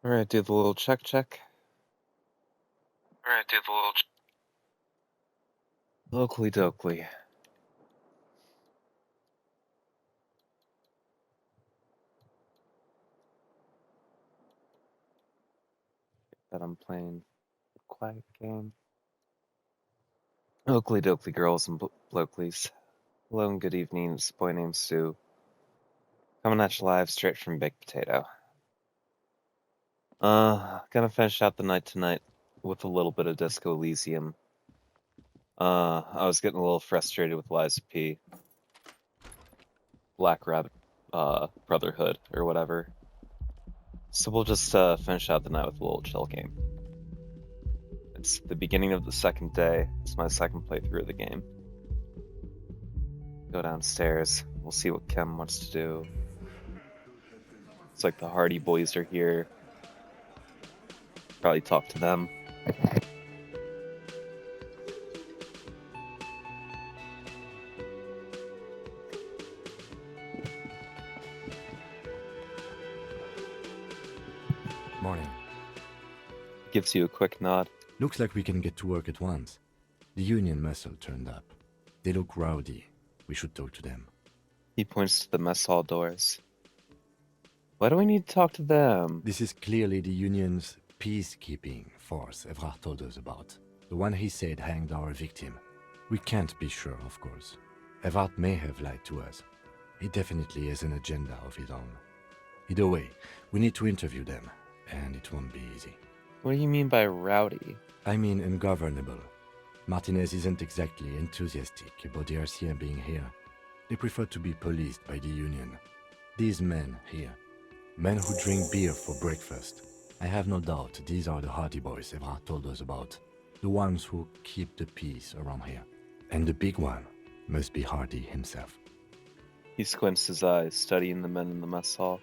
Alright, do the little check. Alright, do the little... Locally dokely. That I'm playing a quiet game. Oakley dokley girls and blokelies. Hello and good evening, it's a boy named Sue. Coming at you live straight from Baked Potato. Gonna finish out the night tonight with a little bit of Disco Elysium. I was getting a little frustrated with Liza P. Black Rabbit, Brotherhood, or whatever. So we'll just, finish out the night with a little chill game. It's the beginning of the second day. It's my second playthrough of the game. Go downstairs. We'll see what Kim wants to do. It's like the Hardy Boys are here. Probably talk to them. Morning. Gives you a quick nod. Looks like we can get to work at once. The Union muscle turned up. They look rowdy. We should talk to them. He points to the mess hall doors. Why do we need to talk to them? This is clearly the Union's peacekeeping force Evrard told us about. The one he said hanged our victim. We can't be sure, of course. Evrard may have lied to us. He definitely has an agenda of his own. Either way, we need to interview them, and it won't be easy. What do you mean by rowdy? I mean ungovernable. Martinez isn't exactly enthusiastic about the RCM being here. They prefer to be policed by the Union. These men here, men who drink beer for breakfast. I have no doubt these are the Hardy Boys Evrard told us about. The ones who keep the peace around here. And the big one must be Hardy himself. He squints his eyes, studying the men in the mess hall.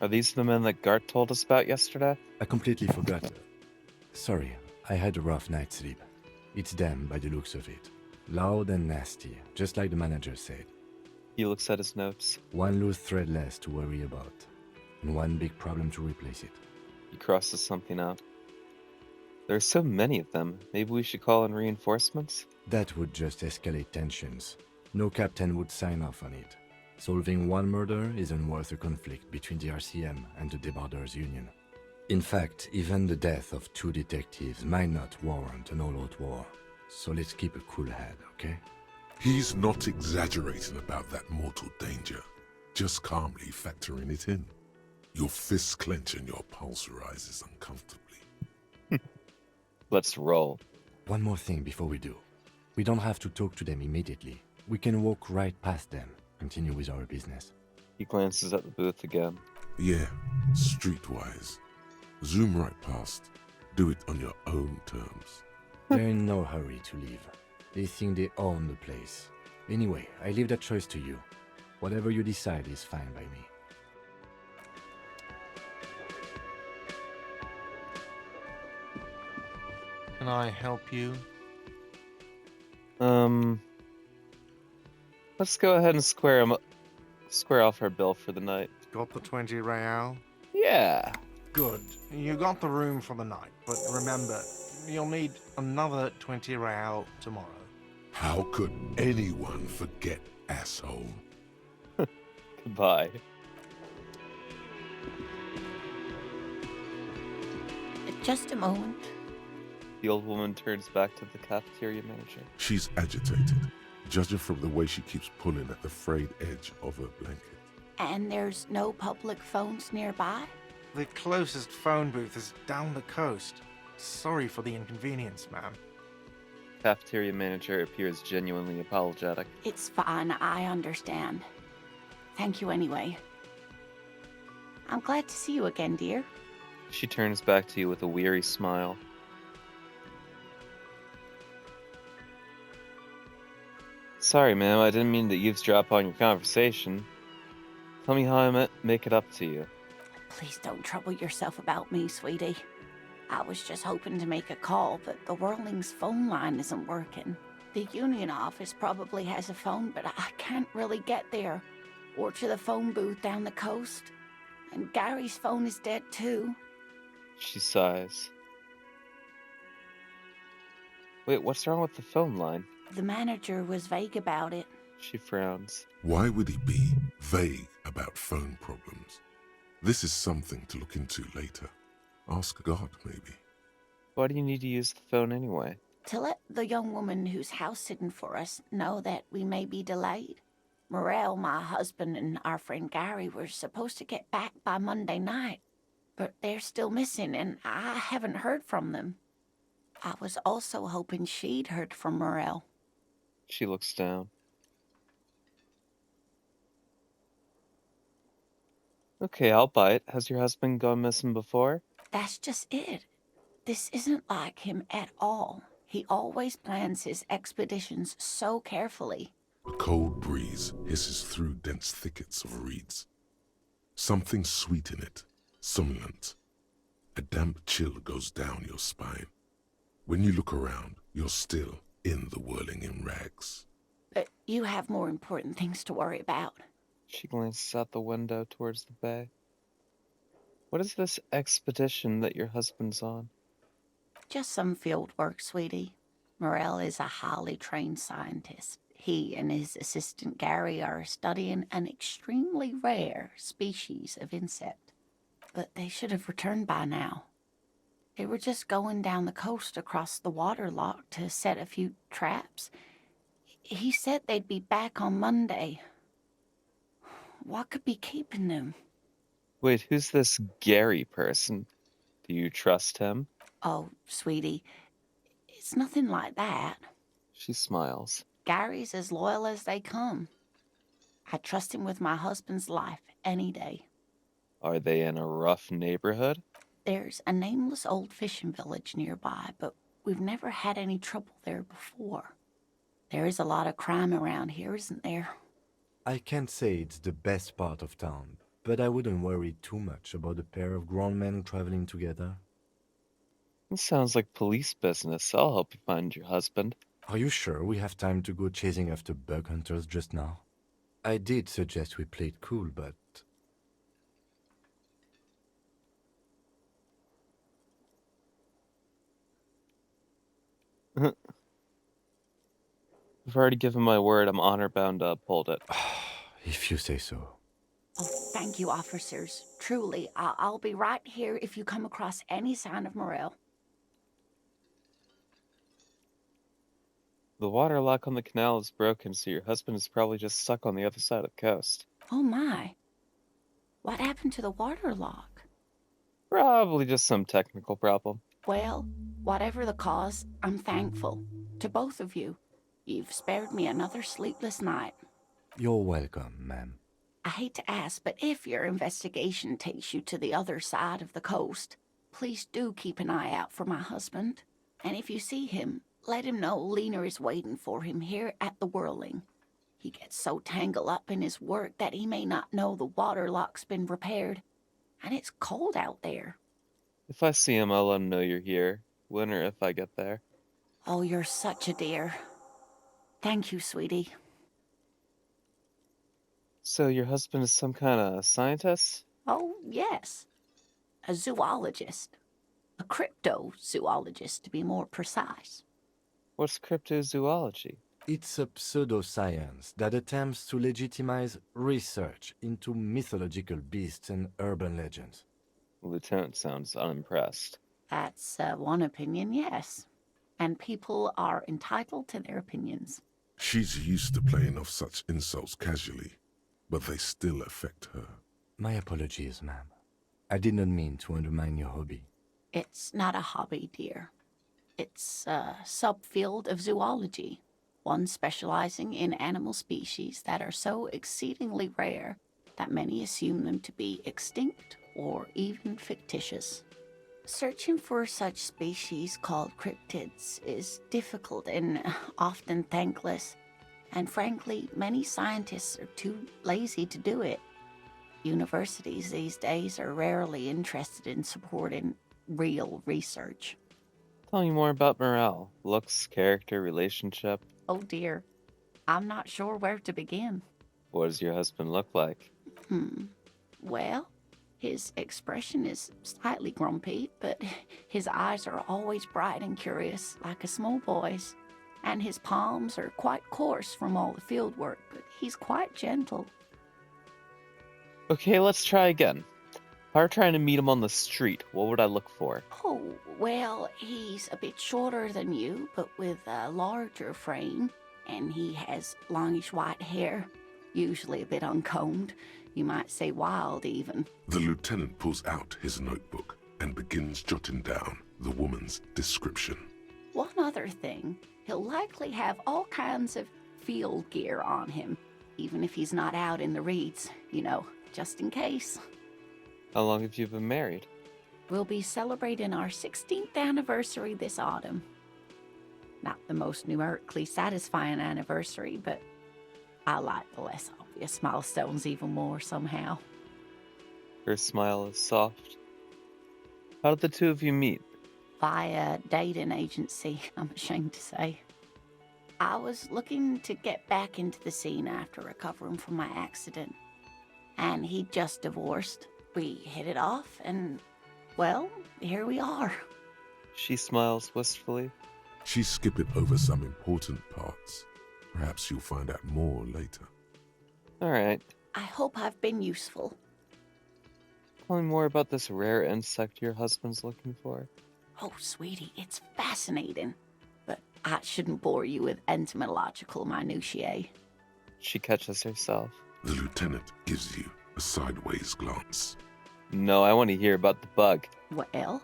Are these the men that Gart told us about yesterday? I completely forgot. Sorry, I had a rough night's sleep. It's them by the looks of it. Loud and nasty, just like the manager said. He looks at his notes. One loose thread less to worry about, and one big problem to replace it. He crosses something out. There are so many of them. Maybe we should call in reinforcements? That would just escalate tensions. No captain would sign off on it. Solving one murder isn't worth a conflict between the RCM and the Debarders Union. In fact, even the death of 2 detectives might not warrant an all-out war. So let's keep a cool head, okay? He's not exaggerating about that mortal danger, just calmly factoring it in. Your fists clench and your pulse rises uncomfortably. Let's roll. One more thing before we do. We don't have to talk to them immediately. We can walk right past them, continue with our business. He glances at the booth again. Yeah, streetwise. Zoom right past. Do it on your own terms. They're in no hurry to leave. They think they own the place. Anyway, I leave that choice to you. Whatever you decide is fine by me. Can I help you? Let's go ahead and square off our bill for the night. Got the 20 real? Yeah. Good. You got the room for the night, but remember, you'll need another 20 real tomorrow. How could anyone forget, asshole? Goodbye. Just a moment. The old woman turns back to the cafeteria manager. She's agitated, judging from the way she keeps pulling at the frayed edge of her blanket. And there's no public phones nearby? The closest phone booth is down the coast. Sorry for the inconvenience, ma'am. Cafeteria manager appears genuinely apologetic. It's fine, I understand. Thank you anyway. I'm glad to see you again, dear. She turns back to you with a weary smile. Sorry, ma'am, I didn't mean to eavesdrop on your conversation. Tell me how I make it up to you. Please don't trouble yourself about me, sweetie. I was just hoping to make a call, but the Whirling's phone line isn't working. The Union office probably has a phone, but I can't really get there. Or to the phone booth down the coast. And Gary's phone is dead too. She sighs. Wait, what's wrong with the phone line? The manager was vague about it. She frowns. Why would he be vague about phone problems? This is something to look into later. Ask God, maybe. Why do you need to use the phone anyway? To let the young woman who's house-sitting for us know that we may be delayed. Morel, my husband, and our friend Gary were supposed to get back by Monday night, but they're still missing, and I haven't heard from them. I was also hoping she'd heard from Morel. She looks down. Okay, I'll bite. Has your husband gone missing before? That's just it. This isn't like him at all. He always plans his expeditions so carefully. A cold breeze hisses through dense thickets of reeds. Something sweet in it, somnolent. A damp chill goes down your spine. When you look around, you're still in the whirling in rags. But you have more important things to worry about. She glances out the window towards the bay. What is this expedition that your husband's on? Just some field work, sweetie. Morel is a highly trained scientist. He and his assistant Gary are studying an extremely rare species of insect. But they should have returned by now. They were just going down the coast across the water lock to set a few traps. He said they'd be back on Monday. What could be keeping them? Wait, who's this Gary person? Do you trust him? Oh, sweetie, it's nothing like that. She smiles. Gary's as loyal as they come. I trust him with my husband's life any day. Are they in a rough neighborhood? There's a nameless old fishing village nearby, but we've never had any trouble there before. There is a lot of crime around here, isn't there? I can't say it's the best part of town, but I wouldn't worry too much about a pair of grown men traveling together. This sounds like police business. I'll help you find your husband. Are you sure we have time to go chasing after bug hunters just now? I did suggest we play it cool, but... I've already given my word. I'm honor-bound to uphold it. If you say so. Oh, thank you, officers. Truly, I'll be right here if you come across any sign of Morel. The water lock on the canal is broken, so your husband is probably just stuck on the other side of the coast. Oh my. What happened to the water lock? Probably just some technical problem. Well, whatever the cause, I'm thankful. To both of you. You've spared me another sleepless night. You're welcome, ma'am. I hate to ask, but if your investigation takes you to the other side of the coast, please do keep an eye out for my husband. And if you see him, let him know Lena is waiting for him here at the Whirling. He gets so tangled up in his work that he may not know the water lock's been repaired. And it's cold out there. If I see him, I'll let him know you're here. When or if I get there. Oh, you're such a dear. Thank you, sweetie. So your husband is some kind of scientist? Oh, yes. A zoologist. A cryptozoologist, to be more precise. What's cryptozoology? It's a pseudoscience that attempts to legitimize research into mythological beasts and urban legends. Lieutenant sounds unimpressed. That's one opinion, yes. And people are entitled to their opinions. She's used to playing off such insults casually, but they still affect her. My apologies, ma'am. I did not mean to undermine your hobby. It's not a hobby, dear. It's a subfield of zoology, one specializing in animal species that are so exceedingly rare that many assume them to be extinct or even fictitious. Searching for such species called cryptids is difficult and often thankless, and frankly, many scientists are too lazy to do it. Universities these days are rarely interested in supporting real research. Tell me more about Morel. Looks, character, relationship. Oh dear, I'm not sure where to begin. What does your husband look like? Well, His expression is slightly grumpy, but his eyes are always bright and curious, like a small boy's. And his palms are quite coarse from all the field work, but he's quite gentle. Okay, let's try again. If I were trying to meet him on the street, what would I look for? Oh, well, he's a bit shorter than you, but with a larger frame, and he has longish white hair, usually a bit uncombed. You might say wild, even. The lieutenant pulls out his notebook and begins jotting down the woman's description. One other thing, he'll likely have all kinds of field gear on him, even if he's not out in the reeds, just in case. How long have you been married? We'll be celebrating our 16th anniversary this autumn. Not the most numerically satisfying anniversary, but I like the less obvious milestones even more somehow. Her smile is soft. How did the two of you meet? Via dating agency, I'm ashamed to say. I was looking to get back into the scene after recovering from my accident. And he'd just divorced. We hit it off, and, well, here we are. She smiles wistfully. She's skipping over some important parts. Perhaps you'll find out more later. Alright. I hope I've been useful. Tell me more about this rare insect your husband's looking for. Oh, sweetie, it's fascinating. But I shouldn't bore you with entomological minutiae. She catches herself. The lieutenant gives you a sideways glance. No, I want to hear about the bug. Well,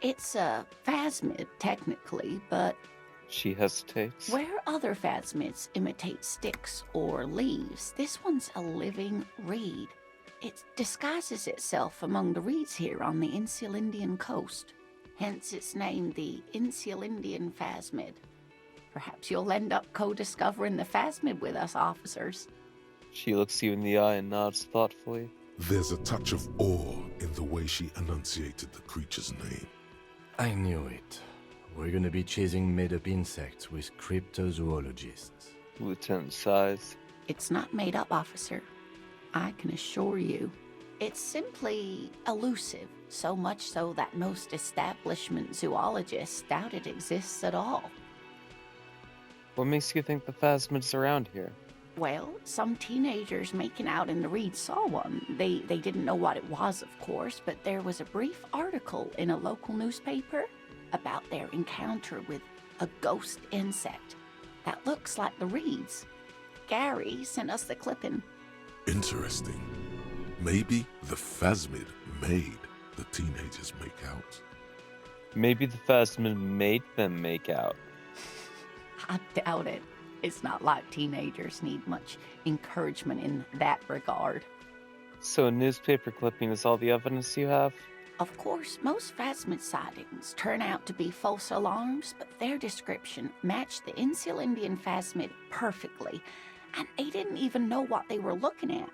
it's a phasmid, technically, but She hesitates. where other phasmids imitate sticks or leaves, this one's a living reed. It disguises itself among the reeds here on the Insulindian coast. Hence its name, the Insulindian phasmid. Perhaps you'll end up co-discovering the phasmid with us, officers. She looks you in the eye and nods thoughtfully. There's a touch of awe in the way she enunciated the creature's name. I knew it. We're gonna be chasing made-up insects with cryptozoologists. Lieutenant sighs. It's not made up, officer. I can assure you. It's simply elusive, so much so that most establishment zoologists doubt it exists at all. What makes you think the phasmid's around here? Well, some teenagers making out in the reeds saw one. They didn't know what it was, of course, but there was a brief article in a local newspaper about their encounter with a ghost insect that looks like the reeds. Gary sent us the clipping. Interesting. Maybe the phasmid made the teenagers make out. Maybe the phasmid made them make out. I doubt it. It's not like teenagers need much encouragement in that regard. So a newspaper clipping is all the evidence you have? Of course, most phasmid sightings turn out to be false alarms, but their description matched the Insulindian phasmid perfectly, and they didn't even know what they were looking at.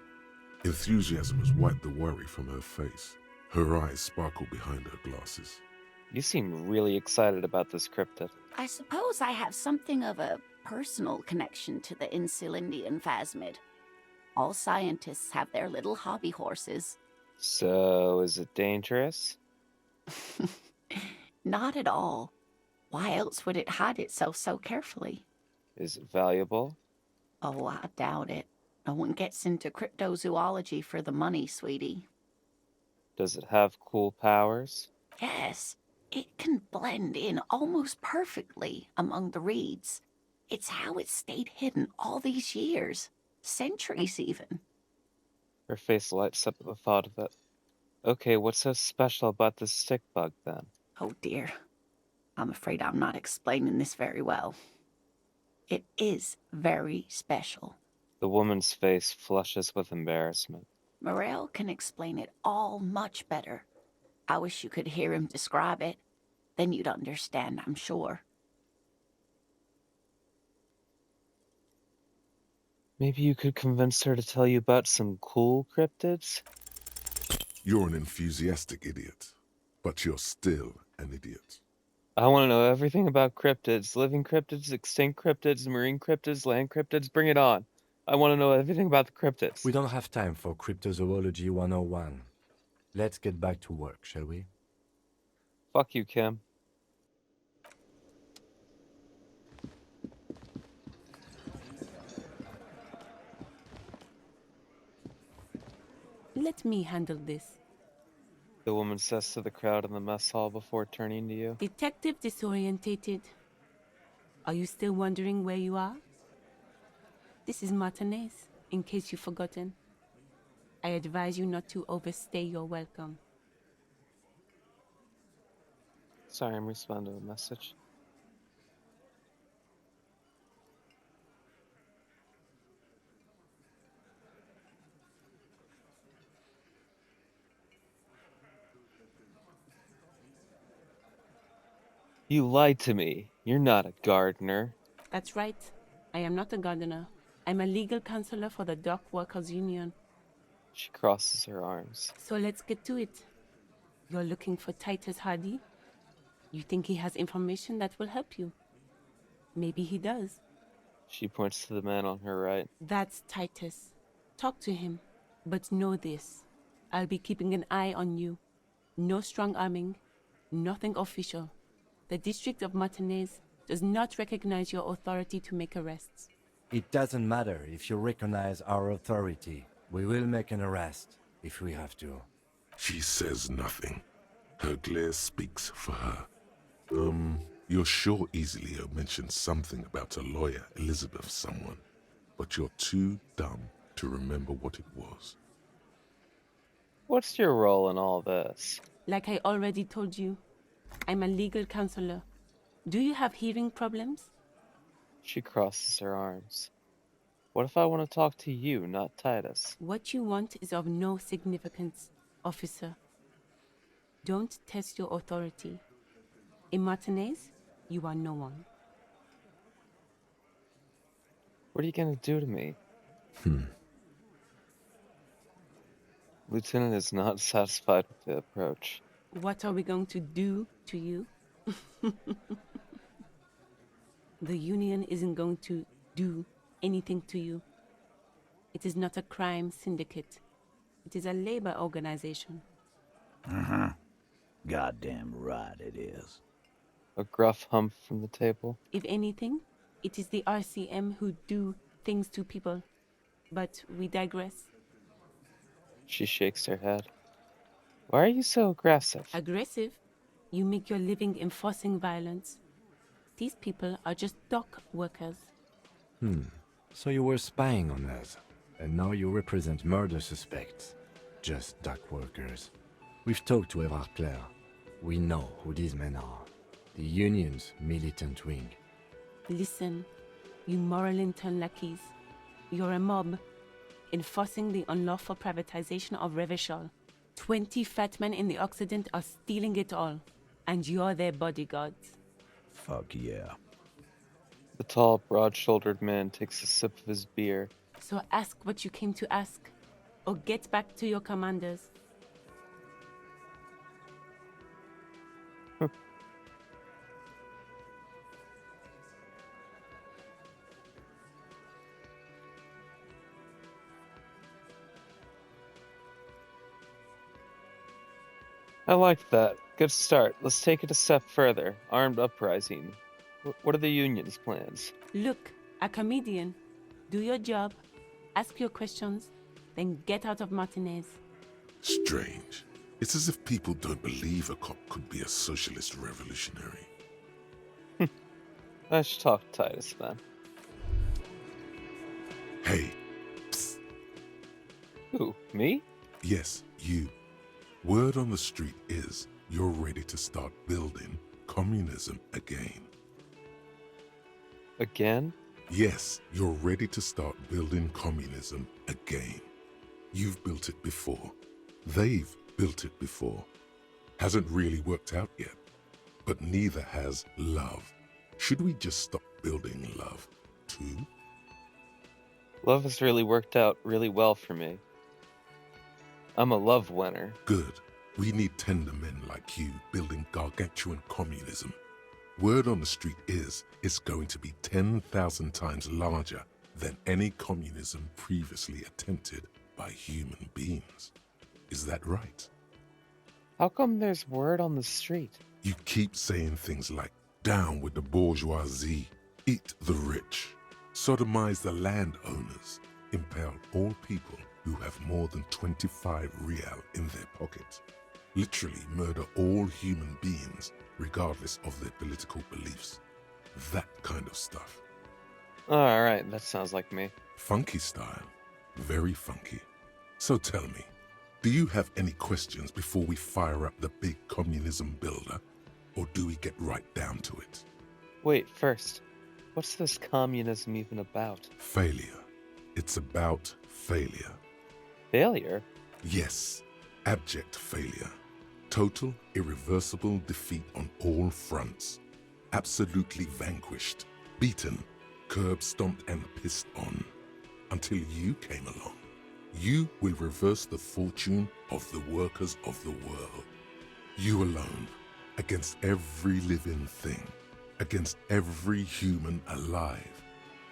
Enthusiasm has wiped the worry from her face. Her eyes sparkle behind her glasses. You seem really excited about this cryptid. I suppose I have something of a personal connection to the Insulindian phasmid. All scientists have their little hobby horses. So, is it dangerous? Not at all. Why else would it hide itself so carefully? Is it valuable? Oh, I doubt it. No one gets into cryptozoology for the money, sweetie. Does it have cool powers? Yes, it can blend in almost perfectly among the reeds. It's how it's stayed hidden all these years. Centuries, even. Her face lights up at the thought of it. Okay, what's so special about this stick bug, then? Oh dear. I'm afraid I'm not explaining this very well. It is very special. The woman's face flushes with embarrassment. Morel can explain it all much better. I wish you could hear him describe it. Then you'd understand, I'm sure. Maybe you could convince her to tell you about some cool cryptids? You're an enthusiastic idiot, but you're still an idiot. I want to know everything about cryptids. Living cryptids, extinct cryptids, marine cryptids, land cryptids. Bring it on. I want to know everything about the cryptids. We don't have time for Cryptozoology 101. Let's get back to work, shall we? Fuck you, Kim. Let me handle this. The woman says to the crowd in the mess hall before turning to you. Detective disorientated. Are you still wondering where you are? This is Martinez, in case you've forgotten. I advise you not to overstay your welcome. Sorry, I'm responding to the message. You lied to me. You're not a gardener. That's right. I am not a gardener. I'm a legal counselor for the Dock Workers Union. She crosses her arms. So let's get to it. You're looking for Titus Hardy? You think he has information that will help you? Maybe he does. She points to the man on her right. That's Titus. Talk to him. But know this. I'll be keeping an eye on you. No strong arming. Nothing official. The District of Martinez does not recognize your authority to make arrests. It doesn't matter if you recognize our authority. We will make an arrest, if we have to. She says nothing. Her glare speaks for her. You're sure Easilio mentioned something about a lawyer, Elizabeth someone, but you're too dumb to remember what it was. What's your role in all this? Like I already told you, I'm a legal counselor. Do you have hearing problems? She crosses her arms. What if I want to talk to you, not Titus? What you want is of no significance, officer. Don't test your authority. In Martinez, you are no one. What are you gonna do to me? Lieutenant is not satisfied with the approach. What are we going to do to you? The Union isn't going to do anything to you. It is not a crime syndicate. It is a labor organization. Goddamn right it is. A gruff hump from the table. If anything, it is the RCM who do things to people. But we digress. She shakes her head. Why are you so aggressive? Aggressive? You make your living enforcing violence. These people are just dock workers. So you were spying on us, and now you represent murder suspects. Just dock workers. We've talked to Everard Clare. We know who these men are. The Union's militant wing. Listen, you moral intern lackeys. You're a mob, enforcing the unlawful privatization of Revachol. 20 fat men in the Occident are stealing it all, and you're their bodyguards. Fuck yeah. The tall, broad-shouldered man takes a sip of his beer. So ask what you came to ask, or get back to your commanders. I like that. Good start. Let's take it a step further. Armed uprising. What are the Union's plans? Look, a comedian. Do your job, ask your questions, then get out of Martinez. Strange. It's as if people don't believe a cop could be a socialist revolutionary. I should talk to Titus then. Hey, psst. Who, me? Yes, you. Word on the street is you're ready to start building communism again. Again? Yes, you're ready to start building communism again. You've built it before. They've built it before. Hasn't really worked out yet. But neither has love. Should we just stop building love, too? Love has really worked out really well for me. I'm a love winner. Good. We need tender men like you building gargantuan communism. Word on the street is it's going to be 10,000 times larger than any communism previously attempted by human beings. Is that right? How come there's word on the street? You keep saying things like, down with the bourgeoisie, eat the rich, sodomize the landowners, impale all people who have more than 25 real in their pocket, literally murder all human beings regardless of their political beliefs. That kind of stuff. Alright, that sounds like me. Funky style. Very funky. So tell me, do you have any questions before we fire up the big communism builder? Or do we get right down to it? Wait, first, what's this communism even about? Failure. It's about failure. Failure? Yes, abject failure. Total, irreversible defeat on all fronts. Absolutely vanquished, beaten, curb-stomped and pissed on. Until you came along. You will reverse the fortune of the workers of the world. You alone, against every living thing, against every human alive.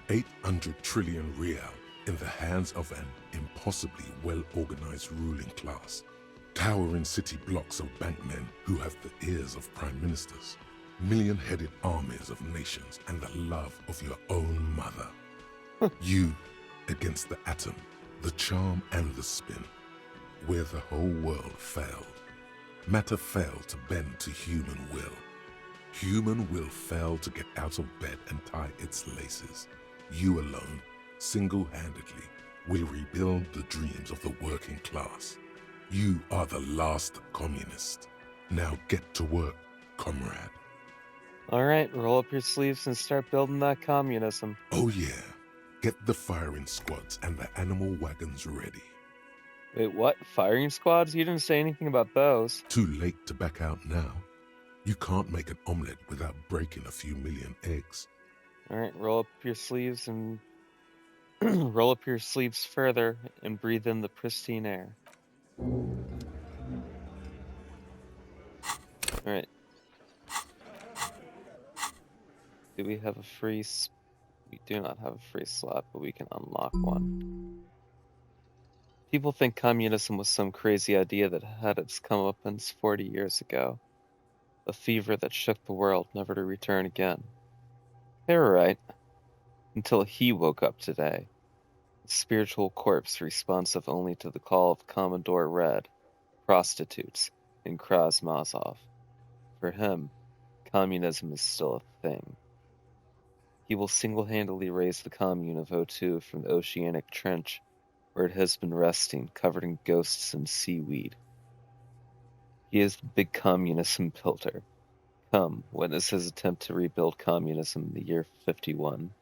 800 trillion real in the hands of an impossibly well-organized ruling class. Towering city blocks of bankmen who have the ears of prime ministers. Million-headed armies of nations and the love of your own mother. You against the atom, the charm and the spin, where the whole world failed. Matter failed to bend to human will. Human will failed to get out of bed and tie its laces. You alone, single-handedly, will rebuild the dreams of the working class. You are the last communist. Now get to work, comrade. Alright, roll up your sleeves and start building that communism. Oh yeah, get the firing squads and the animal wagons ready. Wait, what? Firing squads? You didn't say anything about those. Too late to back out now. You can't make an omelette without breaking a few million eggs. Alright, roll up your sleeves and roll up your sleeves further and breathe in the pristine air. Alright. Do we have a free... We do not have a free slot, but we can unlock one. People think communism was some crazy idea that had its comeuppance 40 years ago. A fever that shook the world, never to return again. They were right. Until he woke up today. A spiritual corpse responsive only to the call of Commodore Red, prostitutes, and Krasmazov. For him, communism is still a thing. He will single-handedly raise the commune of O2 from the oceanic trench where it has been resting, covered in ghosts and seaweed. He is the big communism builder. Come, witness his attempt to rebuild communism in the year 51.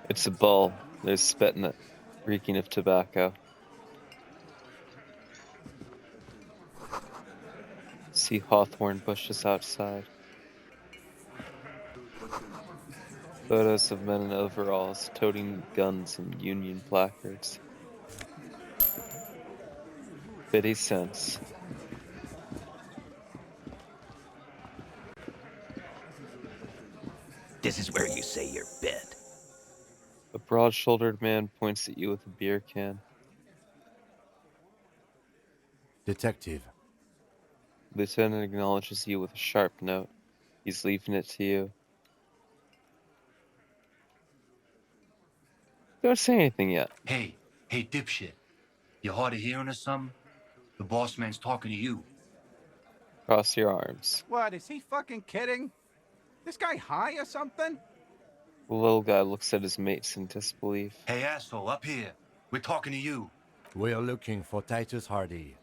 It's a ball. There's spit in it, reeking of tobacco. See hawthorn bushes outside. Photos of men in overalls, toting guns and Union placards. 50 cents. This is where you say your bid. A broad-shouldered man points at you with a beer can. Detective. Lieutenant acknowledges you with a sharp note. He's leaving it to you. Don't say anything yet. Hey, dipshit. You hard of hearing or something? The boss man's talking to you. Cross your arms. What, is he fucking kidding? This guy high or something? The little guy looks at his mates in disbelief. Hey, asshole, up here. We're talking to you. We're looking for Titus Hardy.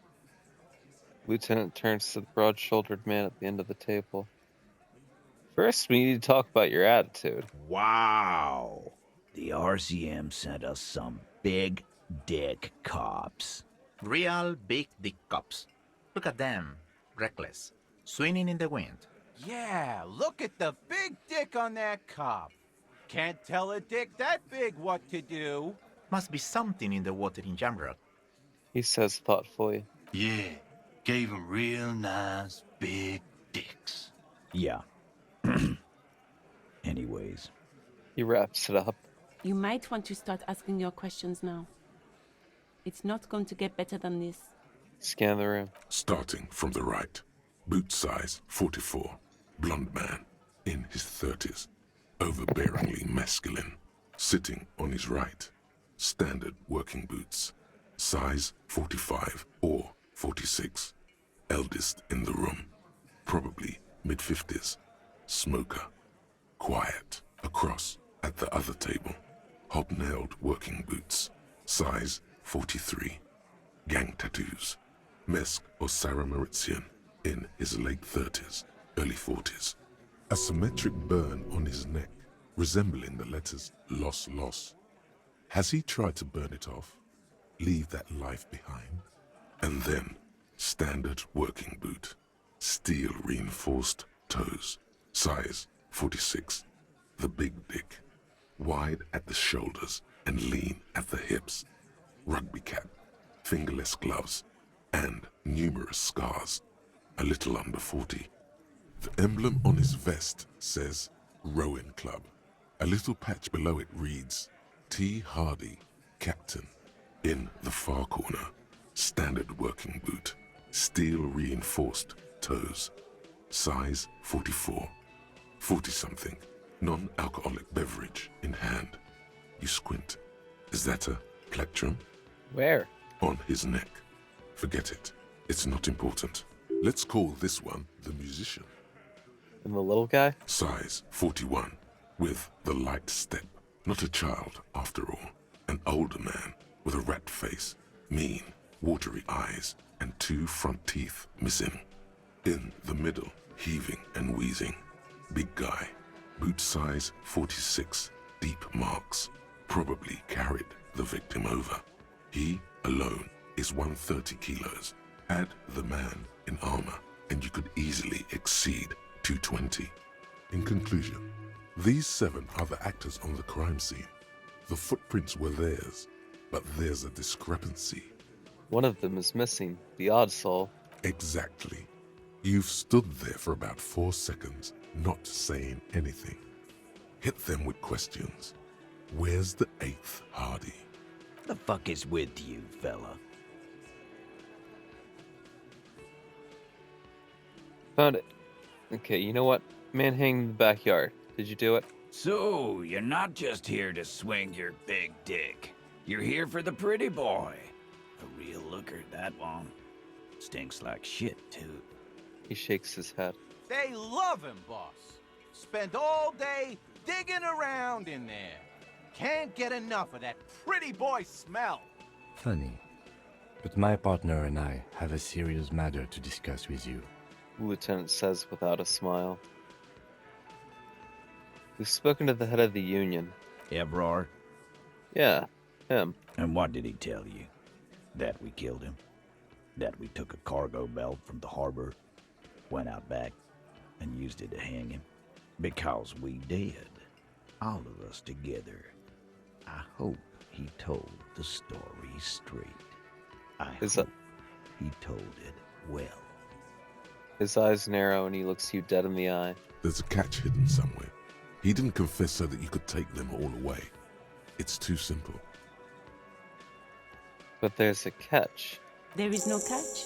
Lieutenant turns to the broad-shouldered man at the end of the table. First, we need to talk about your attitude. Wow. The RCM sent us some big dick cops. Real big dick cops. Look at them. Reckless. Swinging in the wind. Yeah, look at the big dick on that cop. Can't tell a dick that big what to do. Must be something in the water in Jamrock. He says thoughtfully. Yeah, gave him real nice big dicks. Yeah. Anyways, He wraps it up. You might want to start asking your questions now. It's not going to get better than this. Scan the room. Starting from the right. Boot size 44. Blonde man. In his 30s. Overbearingly masculine. Sitting on his right. Standard working boots. Size 45 or 46. Eldest in the room. Probably mid-50s. Smoker. Quiet. Across at the other table. Hobnailed working boots. Size 43. Gang tattoos. Mesk or Sarah Mauritian. In his late 30s, early 40s. A symmetric burn on his neck, resembling the letters Loss Loss. Has he tried to burn it off? Leave that life behind? And then, standard working boot. Steel reinforced toes. Size 46. The big dick. Wide at the shoulders and lean at the hips. Rugby cap. Fingerless gloves. And numerous scars. A little under 40. The emblem on his vest says Rowing Club. A little patch below it reads T. Hardy, Captain. In the far corner, standard working boot. Steel reinforced toes. Size 44. 40-something. Non-alcoholic beverage in hand. You squint. Is that a plectrum? Where? On his neck. Forget it. It's not important. Let's call this one the musician. And the little guy? Size 41, with the light step. Not a child, after all. An older man with a rat face, mean, watery eyes, and 2 front teeth missing. In the middle, heaving and wheezing. Big guy. Boot size 46, deep marks. Probably carried the victim over. He, alone, is 130 kilos. Add the man in armor, and you could easily exceed 220. In conclusion, these 7 are the actors on the crime scene. The footprints were theirs, but there's a discrepancy. One of them is missing. The odd soul. Exactly. You've stood there for about 4 seconds, not saying anything. Hit them with questions. Where's the 8th Hardy? The fuck is with you, fella? Found it. Okay, you know what? Man hanging in the backyard. Did you do it? So, you're not just here to swing your big dick. You're here for the pretty boy. A real looker, that one. Stinks like shit, too. He shakes his head. They love him, boss. Spend all day digging around in there. Can't get enough of that pretty boy smell. Funny. But my partner and I have a serious matter to discuss with you. The lieutenant says without a smile. We've spoken to the head of the union. Evrard? Yeah, him. And what did he tell you? That we killed him? That we took a cargo belt from the harbor, went out back, and used it to hang him? Because we did. All of us together. I hope he told the story straight. I hope he told it well. His eyes narrow and he looks you dead in the eye. There's a catch hidden somewhere. He didn't confess so that you could take them all away. It's too simple. But there's a catch. There is no catch.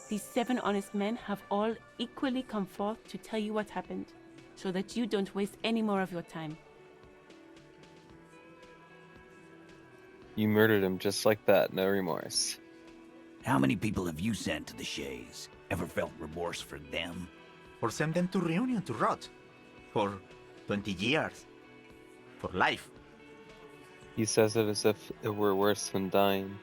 These 7 honest men have all equally come forth to tell you what happened, so that you don't waste any more of your time. You murdered him just like that, no remorse. How many people have you sent to the Shays? Ever felt remorse for them? Or send them to Reunion to rot. For 20 years. For life. He says it as if it were worse than dying.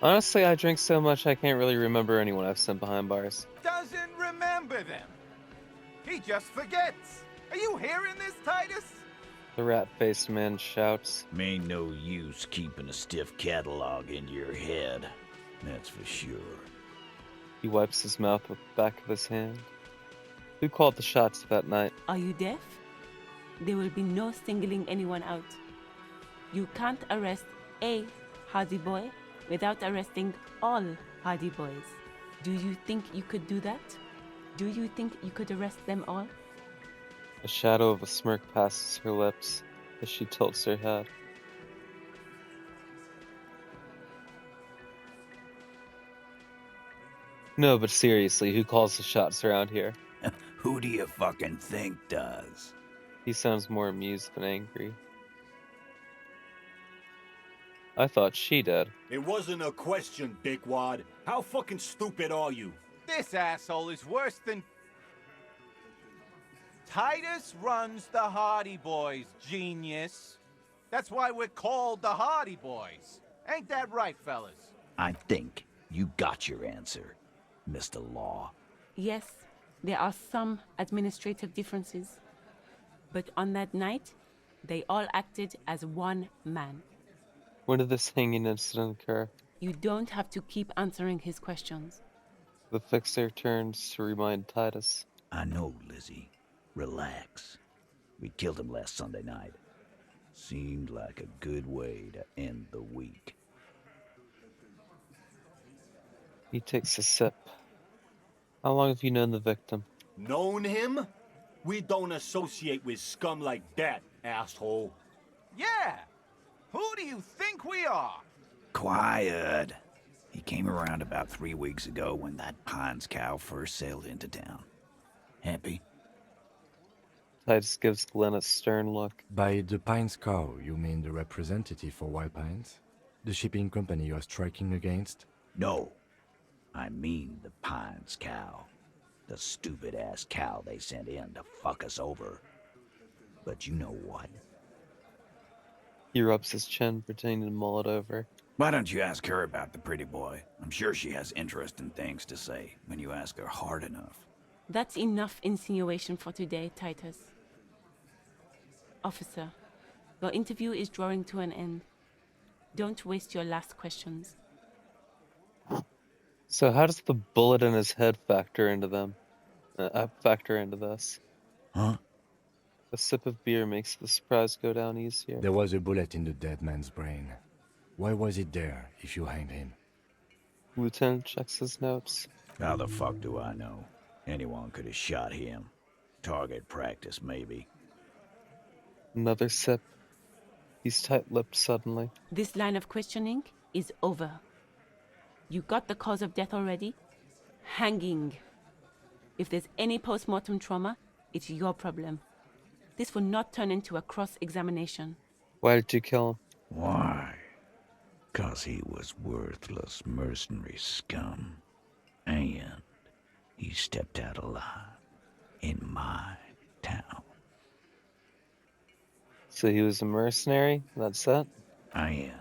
Honestly, I drink so much I can't really remember anyone I've sent behind bars. Doesn't remember them. He just forgets. Are you hearing this, Titus? The rat-faced man shouts. Ain't no use keeping a stiff catalog in your head. That's for sure. He wipes his mouth with the back of his hand. Who called the shots that night? Are you deaf? There will be no singling anyone out. You can't arrest a Hardy boy without arresting all Hardy boys. Do you think you could do that? Do you think you could arrest them all? A shadow of a smirk passes her lips as she tilts her head. No, but seriously, who calls the shots around here? Who do you fucking think does? He sounds more amused than angry. I thought she did. It wasn't a question, dickwad. How fucking stupid are you? This asshole is worse than... Titus runs the Hardy Boys, genius. That's why we're called the Hardy Boys. Ain't that right, fellas? I think you got your answer, Mr. Law. Yes, there are some administrative differences. But on that night, they all acted as one man. When did this hanging incident occur? You don't have to keep answering his questions. The fixer turns to remind Titus. I know, Lizzie. Relax. We killed him last Sunday night. Seemed like a good way to end the week. He takes a sip. How long have you known the victim? Known him? We don't associate with scum like that, asshole. Yeah! Who do you think we are? Quiet. He came around about 3 weeks ago when that Pines cow first sailed into town. Happy? Titus gives Glenn a stern look. By the Pines cow, you mean the representative for Wild Pines? The shipping company you are striking against? No. I mean the Pines cow. The stupid-ass cow they sent in to fuck us over. But you know what? He rubs his chin, pretending to mull it over. Why don't you ask her about the pretty boy? I'm sure she has interesting things to say when you ask her hard enough. That's enough insinuation for today, Titus. Officer, your interview is drawing to an end. Don't waste your last questions. So how does the bullet in his head factor into this? Huh? A sip of beer makes the surprise go down easier. There was a bullet in the dead man's brain. Why was it there if you hanged him? Lieutenant checks his notes. How the fuck do I know? Anyone could have shot him. Target practice, maybe. Another sip. He's tight-lipped suddenly. This line of questioning is over. You got the cause of death already? Hanging. If there's any post-mortem trauma, it's your problem. This will not turn into a cross-examination. Why did you kill him? Why? 'Cause he was worthless mercenary scum. And he stepped out alive in my town. So he was a mercenary? That's it? And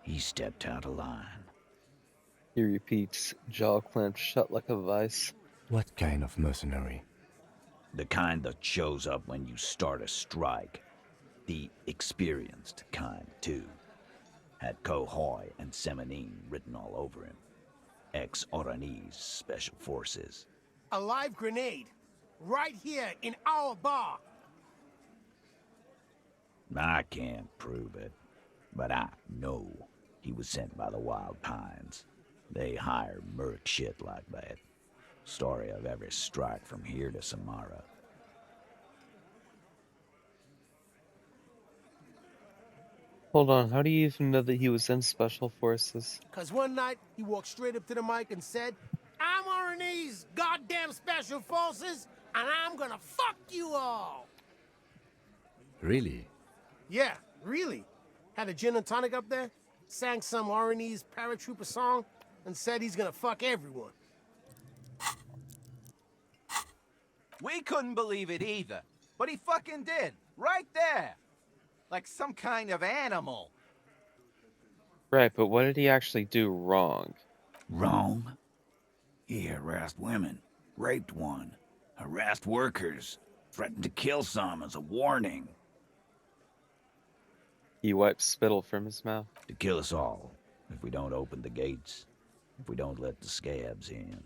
he stepped out of line. He repeats, jaw clamped shut like a vice. What kind of mercenary? The kind that shows up when you start a strike. The experienced kind, too. Had Cohoy and Semenine written all over him. Ex-Oranese Special Forces. A live grenade. Right here in our bar. I can't prove it, but I know he was sent by the Wild Pines. They hire merc shit like that. Story of every strike from here to Samara. Hold on, how do you even know that he was in Special Forces? 'Cause one night, he walked straight up to the mic and said, I'm Oranese goddamn Special Forces, and I'm gonna fuck you all. Really? Yeah, really. Had a gin and tonic up there, sang some Oranese paratrooper song, and said he's gonna fuck everyone. We couldn't believe it either, but he fucking did, right there. Like some kind of animal. Right, but what did he actually do wrong? Wrong? He harassed women, raped one, harassed workers, threatened to kill some as a warning. He wipes spittle from his mouth. To kill us all, if we don't open the gates, if we don't let the scabs in,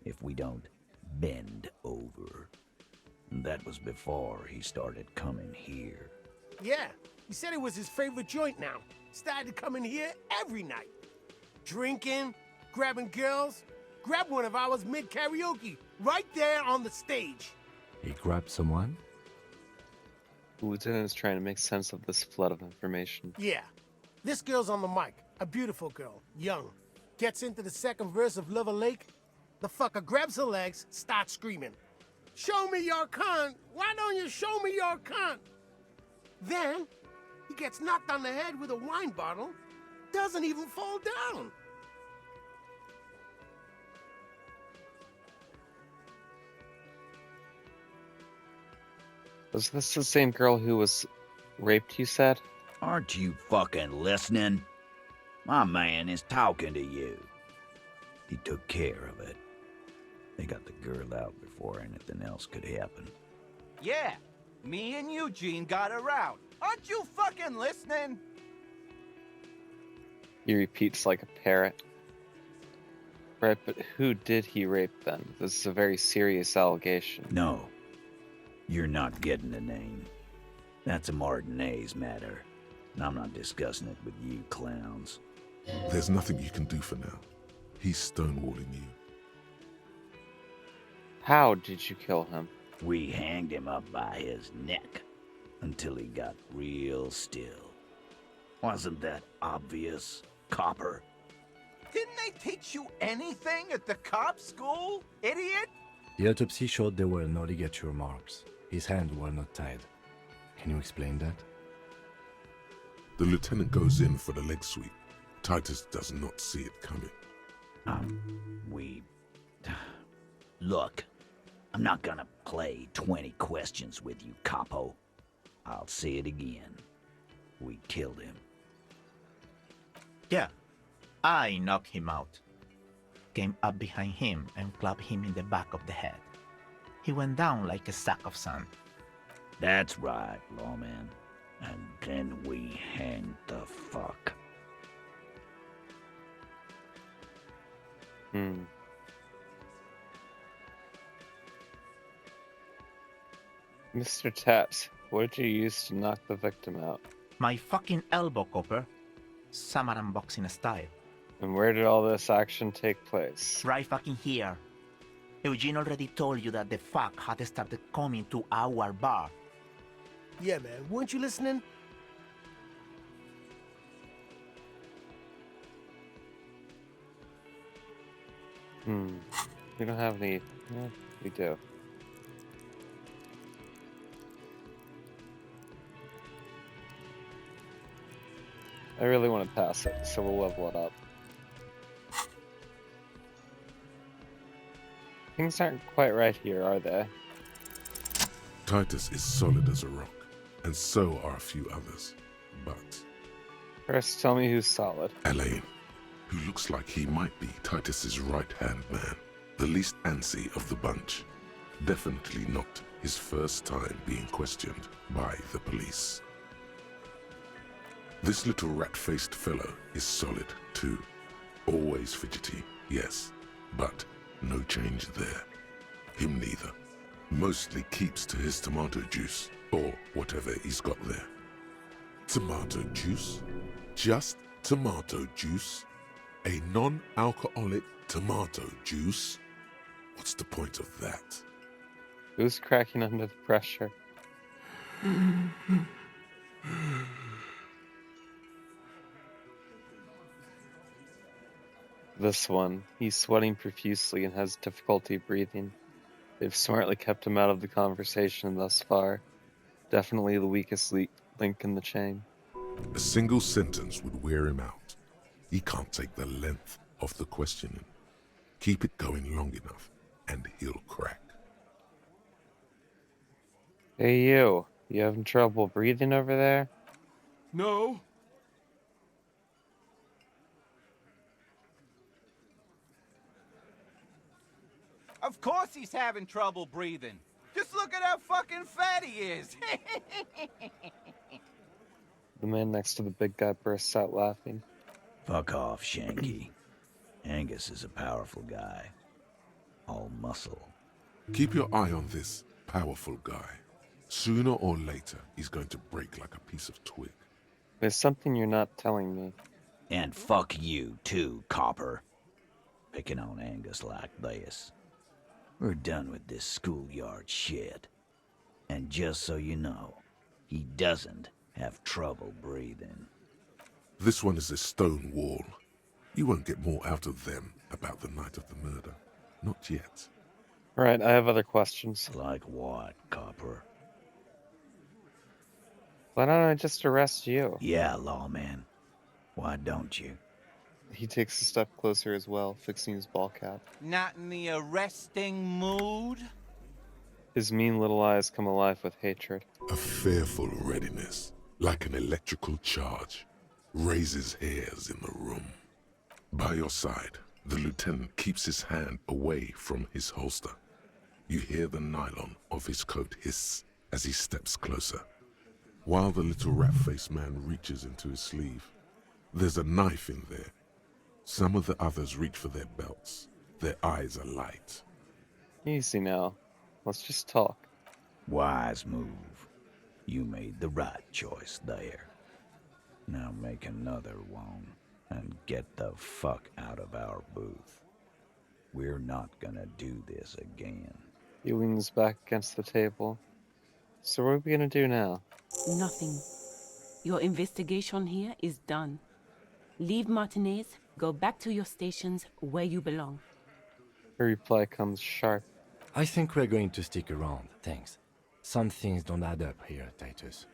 if we don't bend over. And that was before he started coming here. Yeah, he said it was his favorite joint now. Started coming here every night. Drinking, grabbing girls, Grab one of ours mid-karaoke, right there on the stage. He grabbed someone? The lieutenant is trying to make sense of this flood of information. Yeah. This girl's on the mic. A beautiful girl. Young. Gets into the second verse of Lover Lake. The fucker grabs her legs, starts screaming. Show me your cunt! Why don't you show me your cunt? Then, he gets knocked on the head with a wine bottle. Doesn't even fall down. Was this the same girl who was raped, you said? Aren't you fucking listening? My man is talking to you. He took care of it. They got the girl out before anything else could happen. Yeah, me and Eugene got her out. Aren't you fucking listening? He repeats like a parrot. Right, but who did he rape then? This is a very serious allegation. No. You're not getting the name. That's a Martinez matter. And I'm not discussing it with you clowns. There's nothing you can do for now. He's stonewalling you. How did you kill him? We hanged him up by his neck until he got real still. Wasn't that obvious, Copper? Didn't they teach you anything at the cop school, idiot? The autopsy showed there were no ligature marks. His hands were not tied. Can you explain that? The lieutenant goes in for the leg sweep. Titus does not see it coming. Look, I'm not gonna play 20 questions with you, Capo. I'll say it again. We killed him. Yeah, I knocked him out. Came up behind him and clubbed him in the back of the head. He went down like a sack of sand. That's right, lawman. And then we hanged the fuck. Mr. Tat, what did you use to knock the victim out? My fucking elbow, Copper. Samaran boxing style. And where did all this action take place? Right fucking here. Eugene already told you that the fuck had started coming to our bar. Yeah, man. Weren't you listening? We don't have any... Well, we do. I really want to pass it, so we'll level it up. Things aren't quite right here, are they? Titus is solid as a rock, and so are a few others. But First, tell me who's solid. Elaine, who looks like he might be Titus's right-hand man, the least antsy of the bunch. Definitely not his first time being questioned by the police. This little rat-faced fellow is solid, too. Always fidgety, yes, but no change there. Him neither. Mostly keeps to his tomato juice, or whatever he's got there. Tomato juice? Just tomato juice? A non-alcoholic tomato juice? What's the point of that? Who's cracking under the pressure? This one. He's sweating profusely and has difficulty breathing. They've smartly kept him out of the conversation thus far. Definitely the weakest link in the chain. A single sentence would wear him out. He can't take the length of the questioning. Keep it going long enough, and he'll crack. Hey you having trouble breathing over there? No. Of course he's having trouble breathing. Just look at how fucking fat he is. The man next to the big guy bursts out laughing. Fuck off, Shanky. Angus is a powerful guy. All muscle. Keep your eye on this powerful guy. Sooner or later, he's going to break like a piece of twig. There's something you're not telling me. And fuck you, too, Copper. picking on Angus like this. We're done with this schoolyard shit. And just so you know, he doesn't have trouble breathing. This one is a stone wall. You won't get more out of them about the night of the murder. Not yet. Right, I have other questions. Like what, Copper? Why don't I just arrest you? Yeah, lawman. Why don't you? He takes a step closer as well, fixing his ball cap. Not in the arresting mood? His mean little eyes come alive with hatred. A fearful readiness, like an electrical charge, raises hairs in the room. By your side, the lieutenant keeps his hand away from his holster. You hear the nylon of his coat hiss as he steps closer. While the little rat-faced man reaches into his sleeve, there's a knife in there. Some of the others reach for their belts. Their eyes are light. Easy now. Let's just talk. Wise move. You made the right choice there. Now make another one and get the fuck out of our booth. We're not gonna do this again. He leans back against the table. So what are we gonna do now? Nothing. Your investigation here is done. Leave Martinez, go back to your stations where you belong. Her reply comes sharp. I think we're going to stick around, thanks. Some things don't add up here, Titus.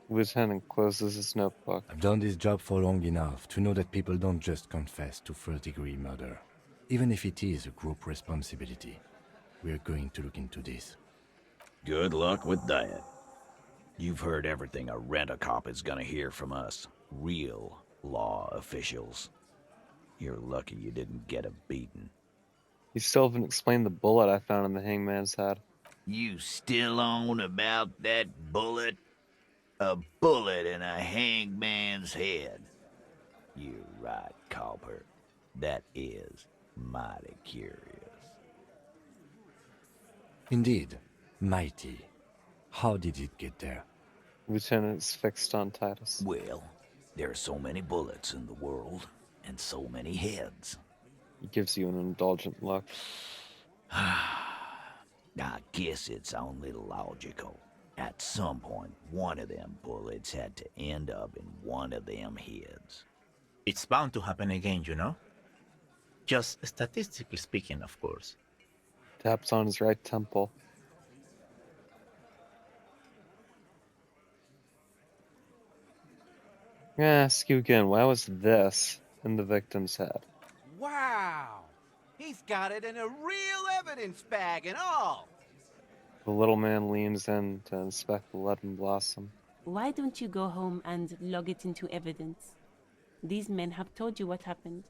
Lieutenant closes his notebook. I've done this job for long enough to know that people don't just confess to first-degree murder. Even if it is a group responsibility. We're going to look into this. Good luck with that. You've heard everything a rent-a-cop is gonna hear from us. Real law officials. You're lucky you didn't get a beating. He still haven't explained the bullet I found in the hangman's head. You still on about that bullet? A bullet in a hangman's head. You're right, Copper. That is mighty curious. Indeed, mighty. How did it get there? Lieutenant's fixed on Titus. Well, there are so many bullets in the world, and so many heads. He gives you an indulgent look. I guess it's only logical. At some point, one of them bullets had to end up in one of them heads. It's bound to happen again, you know? Just statistically speaking, of course. Taps on his right temple. I'm gonna ask you again, why was this in the victim's head? Wow! He's got it in a real evidence bag and all! The little man leans in to inspect the leaden blossom. Why don't you go home and log it into evidence? These men have told you what happened.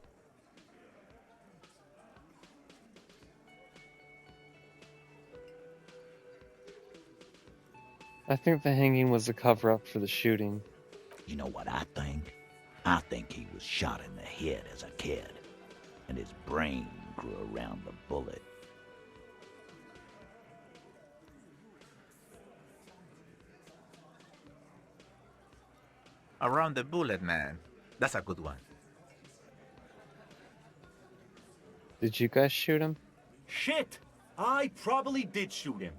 I think the hanging was a cover-up for the shooting. You know what I think? I think he was shot in the head as a kid, and his brain grew around the bullet. Around the bullet, man. That's a good one. Did you guys shoot him? Shit! I probably did shoot him.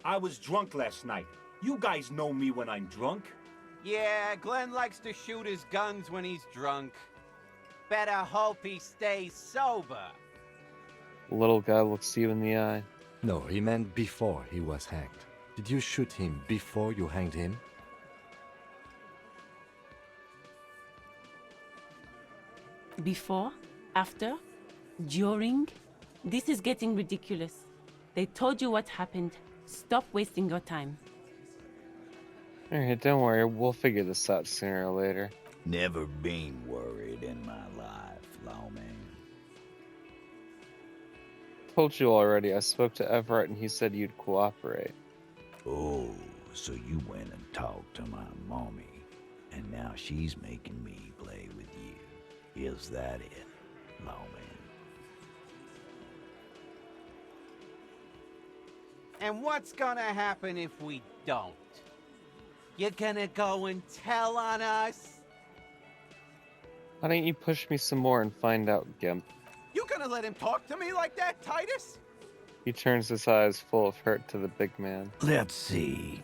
I was drunk last night. You guys know me when I'm drunk. Yeah, Glenn likes to shoot his guns when he's drunk. Better hope he stays sober. The little guy looks you in the eye. No, he meant before he was hanged. Did you shoot him before you hanged him? Before? After? During? This is getting ridiculous. They told you what happened. Stop wasting your time. Alright, don't worry, we'll figure this out sooner or later. Never been worried in my life, lawman. Told you already, I spoke to Everett and he said you'd cooperate. Oh, so you went and talked to my mommy, and now she's making me play with you. Is that it, lawman? And what's gonna happen if we don't? You're gonna go and tell on us? Why don't you push me some more and find out, Gimp? You can gonna let him talk to me like that, Titus? He turns his eyes full of hurt to the big man. Let's see.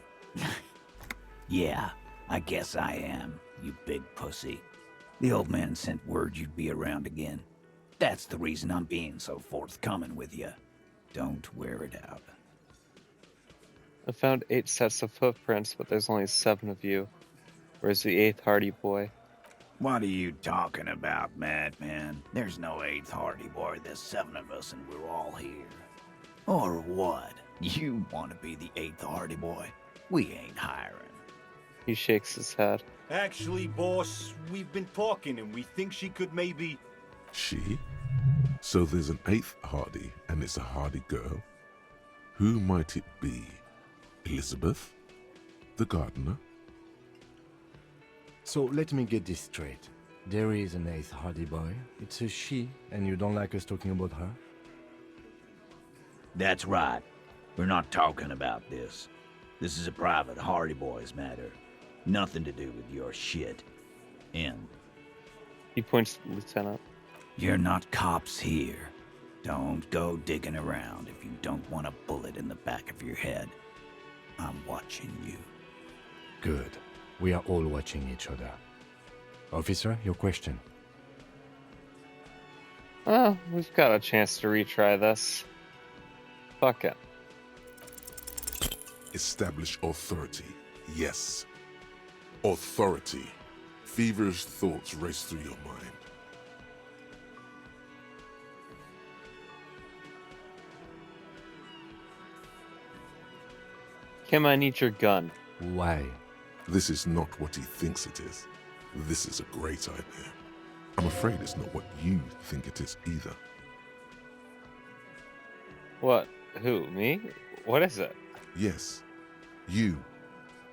Yeah, I guess I am, you big pussy. The old man sent word you'd be around again. That's the reason I'm being so forthcoming with you. Don't wear it out. I found 8 sets of footprints, but there's only 7 of you. Where's the 8th Hardy Boy? What are you talking about, madman? There's no 8th Hardy Boy. There's 7 of us and we're all here. Or what? You want to be the 8th Hardy Boy? We ain't hiring. He shakes his head. Actually, boss, we've been talking and we think she could maybe... She? So there's an 8th Hardy, and it's a Hardy girl? Who might it be? Elizabeth? The gardener? So let me get this straight. There is an 8th Hardy Boy. It's a she, and you don't like us talking about her? That's right. We're not talking about this. This is a private Hardy Boys matter. Nothing to do with your shit. End. He points to the lieutenant. You're not cops here. Don't go digging around if you don't want a bullet in the back of your head. I'm watching you. Good. We are all watching each other. Officer, your question. Well, we've got a chance to retry this. Fuck it. Establish authority. Yes. Authority. Feverish thoughts race through your mind. Kim, I need your gun. Why? This is not what he thinks it is. This is a great idea. I'm afraid it's not what you think it is either. What? Who? Me? What is it? Yes. You.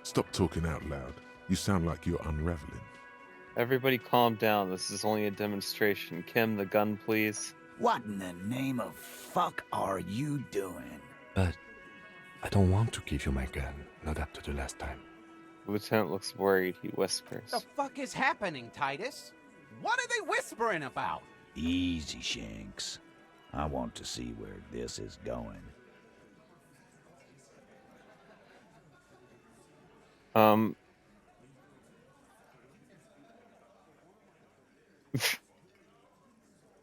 Stop talking out loud. You sound like you're unraveling. Everybody calm down. This is only a demonstration. Kim, the gun, please. What in the name of fuck are you doing? But I don't want to give you my gun. Not after the last time. The lieutenant looks worried. He whispers. The fuck is happening, Titus? What are they whispering about? Easy, Shanks. I want to see where this is going. I'm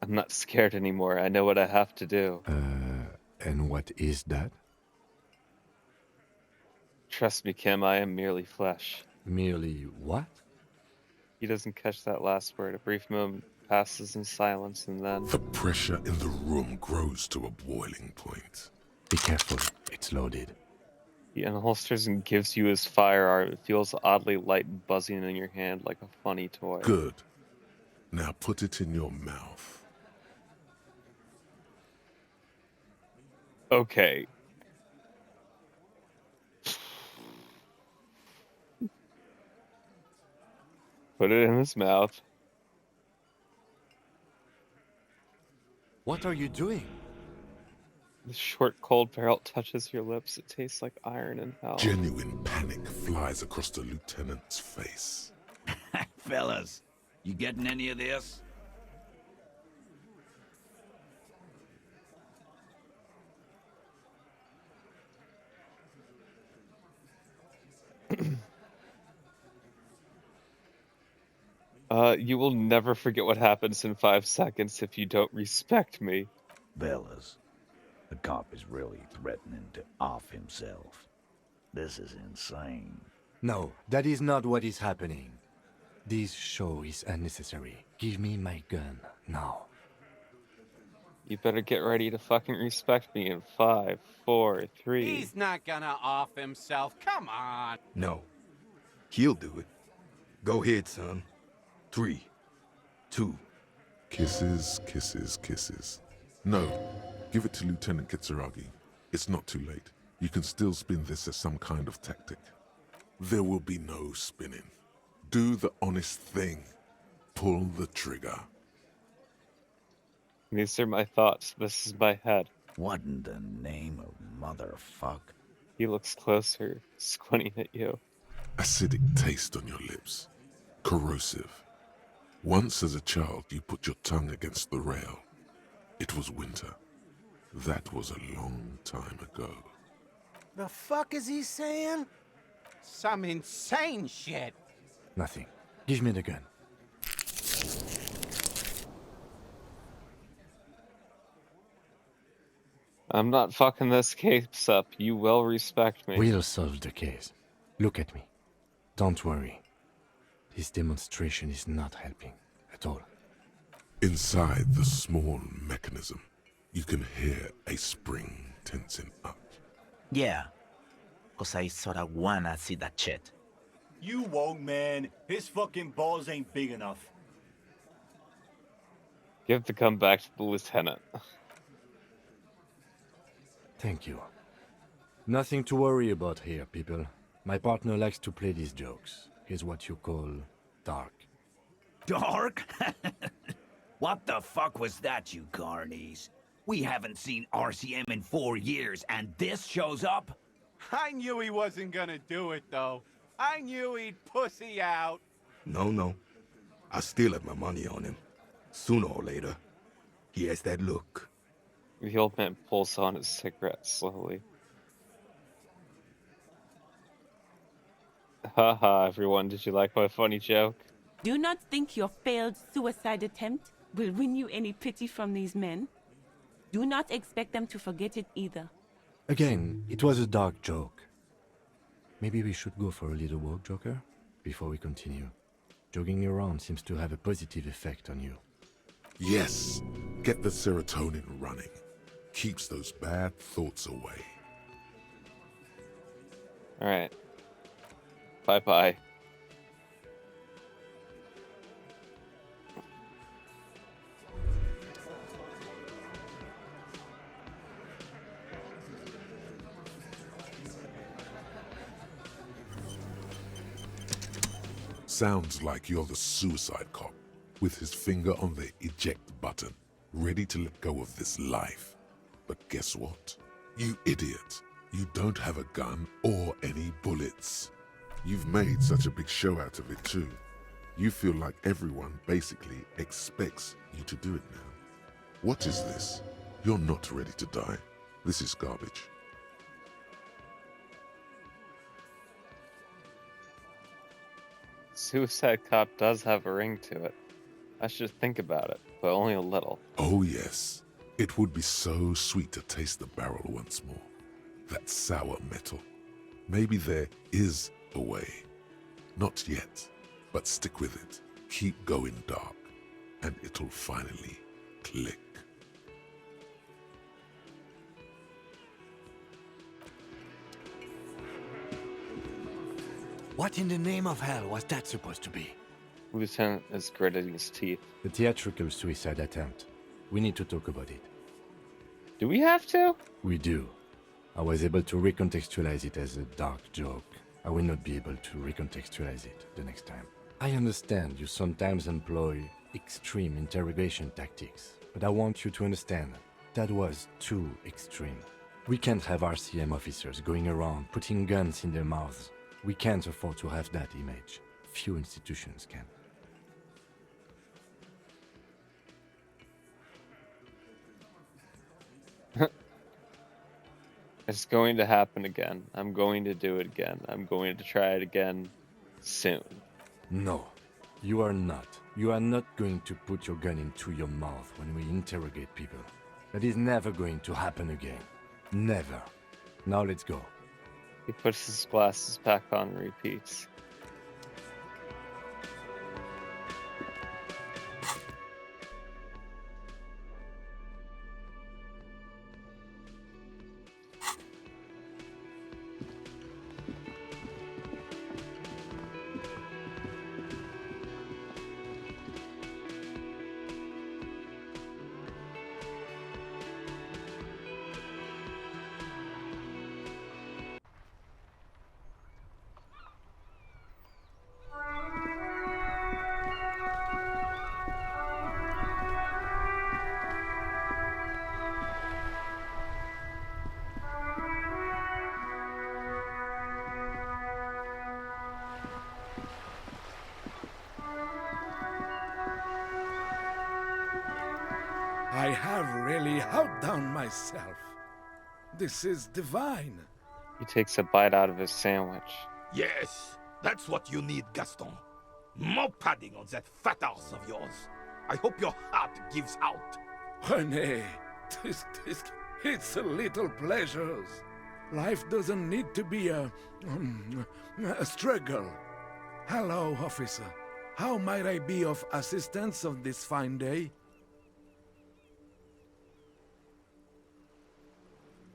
not scared anymore. I know what I have to do. And what is that? Trust me, Kim, I am merely flesh. Merely what? He doesn't catch that last word. A brief moment passes in silence, and then... The pressure in the room grows to a boiling point. Be careful. It's loaded. He unholsters and gives you his firearm. It feels oddly light and buzzing in your hand like a funny toy. Good. Now put it in your mouth. Okay. Put it in his mouth. What are you doing? The short, cold barrel touches your lips. It tastes like iron in hell. Genuine panic flies across the lieutenant's face. Fellas, you getting any of this? You will never forget what happens in 5 seconds if you don't respect me. Fellas, the cop is really threatening to off himself. This is insane. No, that is not what is happening. This show is unnecessary. Give me my gun, now. You better get ready to fucking respect me in 5, 4, 3... He's not gonna off himself. Come on. No. He'll do it. Go ahead, son. 3, 2. Kisses, kisses, kisses. No. Give it to Lieutenant Kitsuragi. It's not too late. You can still spin this as some kind of tactic. There will be no spinning. Do the honest thing. Pull the trigger. These are my thoughts. This is my head. What in the name of motherfuck? He looks closer, squinting at you. Acidic taste on your lips. Corrosive. Once as a child, you put your tongue against the rail. It was winter. That was a long time ago. The fuck is he saying? Some insane shit. Nothing. Give me the gun. I'm not fucking this case up. You will respect me. We'll solve the case. Look at me. Don't worry. This demonstration is not helping at all. Inside the small mechanism, you can hear a spring tensing up. Yeah, 'cause I sorta wanna see that shit. You won't, man. His fucking balls ain't big enough. Give the gun back to the lieutenant. Thank you. Nothing to worry about here, people. My partner likes to play these jokes. He's what you call dark. Dark? What the fuck was that, you carnies? We haven't seen RCM in 4 years, and this shows up? I knew he wasn't gonna do it, though. I knew he'd pussy out. No. I still have my money on him. Sooner or later, he has that look. The old man pulls on his cigarette slowly. Haha, everyone, did you like my funny joke? Do not think your failed suicide attempt will win you any pity from these men. Do not expect them to forget it either. Again, it was a dark joke. Maybe we should go for a little walk, Joker, before we continue. Jogging around seems to have a positive effect on you. Yes, get the serotonin running. Keeps those bad thoughts away. Alright. Bye-bye. Sounds like you're the suicide cop, with his finger on the eject button, ready to let go of this life. But guess what? You idiot. You don't have a gun or any bullets. You've made such a big show out of it too. You feel like everyone basically expects you to do it now. What is this? You're not ready to die. This is garbage. Suicide Cop does have a ring to it. I should think about it, but only a little. Oh yes. It would be so sweet to taste the barrel once more. That sour metal. Maybe there is a way. Not yet, but stick with it. Keep going dark, and it'll finally click. What in the name of hell was that supposed to be? Lieutenant is gritting his teeth. The theatrical suicide attempt. We need to talk about it. Do we have to? We do. I was able to recontextualize it as a dark joke. I will not be able to recontextualize it the next time. I understand you sometimes employ extreme interrogation tactics, but I want you to understand that was too extreme. We can't have RCM officers going around putting guns in their mouths. We can't afford to have that image. Few institutions can. It's going to happen again. I'm going to do it again. I'm going to try it again soon. No, you are not. You are not going to put your gun into your mouth when we interrogate people. That is never going to happen again. Never. Now let's go. He puts his glasses back on and repeats. really outdone myself. This is divine. He takes a bite out of his sandwich. Yes, that's what you need, Gaston. More padding on that fat arse of yours. I hope your heart gives out. René, it's a little pleasures. Life doesn't need to be a struggle. Hello, officer. How might I be of assistance on this fine day?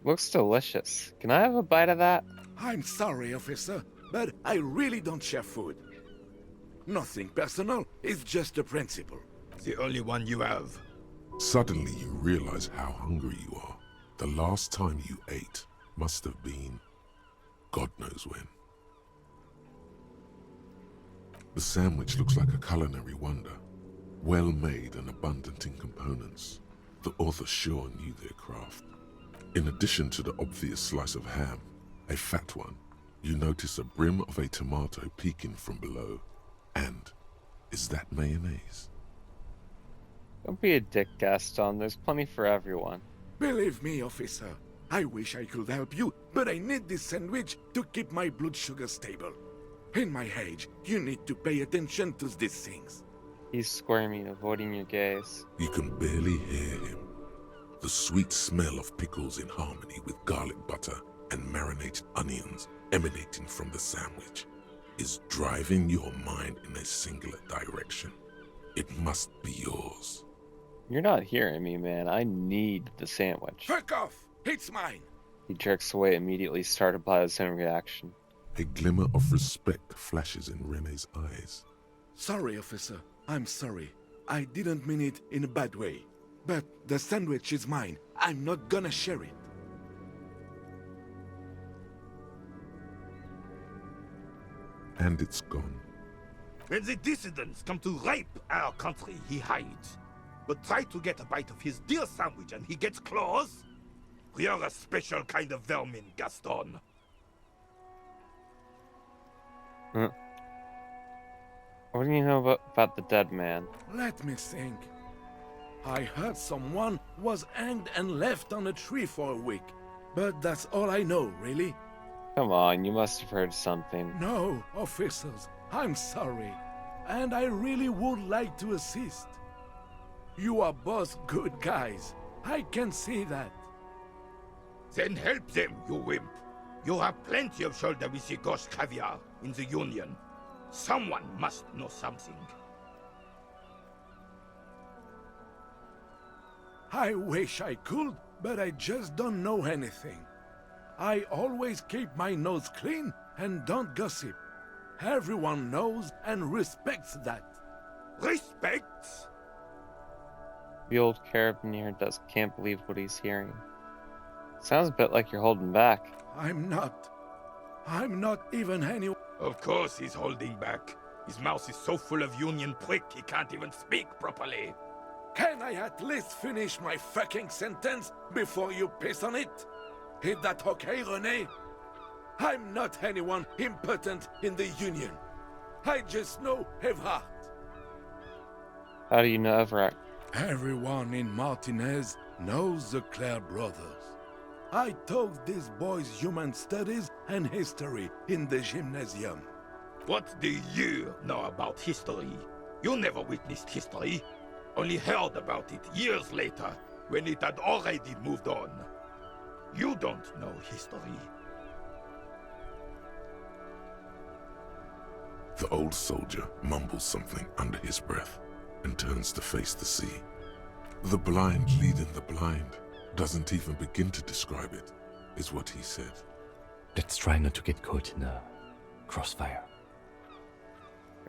Looks delicious. Can I have a bite of that? I'm sorry, officer, but I really don't share food. Nothing personal, it's just a principle. The only one you have. Suddenly you realize how hungry you are. The last time you ate must have been God knows when. The sandwich looks like a culinary wonder. Well made and abundant in components. The author sure knew their craft. In addition to the obvious slice of ham, a fat one, you notice a brim of a tomato peeking from below. And is that mayonnaise? Don't be a dick, Gaston. There's plenty for everyone. Believe me, officer, I wish I could help you, but I need this sandwich to keep my blood sugar stable. In my age, you need to pay attention to these things. He's squirming, avoiding your gaze. You can barely hear him. The sweet smell of pickles in harmony with garlic butter and marinated onions emanating from the sandwich is driving your mind in a singular direction. It must be yours. You're not hearing me, man. I need the sandwich. Fuck off! It's mine! He jerks away, immediately startled by his own reaction. A glimmer of respect flashes in René's eyes. Sorry, officer. I'm sorry. I didn't mean it in a bad way. But the sandwich is mine. I'm not gonna share it. And it's gone. When the dissidents come to rape our country, he hides. But try to get a bite of his dear sandwich and he gets claws? You're a special kind of vermin, Gaston. What do you know about the dead man? Let me think. I heard someone was hanged and left on a tree for a week. But that's all I know, really. Come on, you must have heard something. No, officers, I'm sorry. And I really would like to assist. You are both good guys. I can see that. Then help them, you wimp. You have plenty of shoulder with the ghost caviar in the Union. Someone must know something. I wish I could, but I just don't know anything. I always keep my nose clean and don't gossip. Everyone knows and respects that. Respects? The old carabiner can't believe what he's hearing. Sounds a bit like you're holding back. I'm not even any... Of course he's holding back. His mouth is so full of Union prick he can't even speak properly. Can I at least finish my fucking sentence before you piss on it? Is that okay, René? I'm not anyone important in the Union. I just know Evrard. How do you know Everett? Everyone in Martinez knows the Clare brothers. I taught these boys human studies and history in the gymnasium. What do you know about history? You never witnessed history. Only heard about it years later, when it had already moved on. You don't know history. The old soldier mumbles something under his breath and turns to face the sea. The blind leading the blind doesn't even begin to describe it, is what he said. Let's try not to get caught in a crossfire.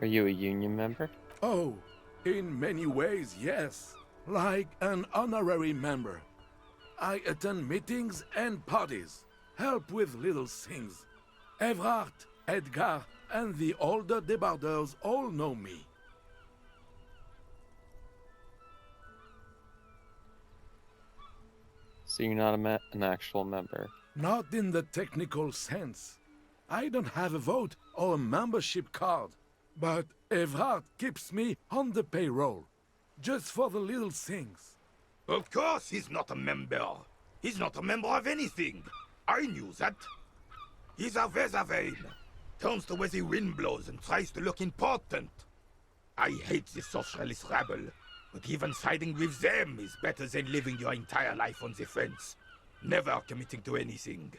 Are you a Union member? Oh, in many ways, yes. Like an honorary member. I attend meetings and parties, help with little things. Evrard, Edgar, and the older debardeurs all know me. So you're not an actual member? Not in the technical sense. I don't have a vote or a membership card. But Evrard keeps me on the payroll, just for the little things. Of course he's not a member. He's not a member of anything. I knew that. He's a Weathervane. Turns the way the wind blows and tries to look important. I hate the socialist rabble, but even siding with them is better than living your entire life on the fence. Never committing to anything.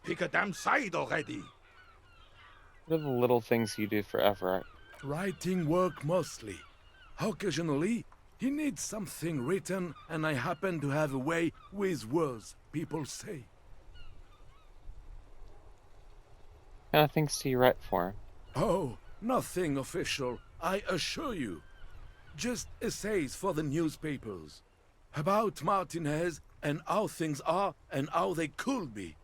Pick a damn side already. What are the little things you do for Everett? Writing work mostly. Occasionally, he needs something written, and I happen to have a way with words, people say. What kind of things do you write for him? Oh, nothing official, I assure you. Just essays for the newspapers. About Martinez and how things are and how they could be.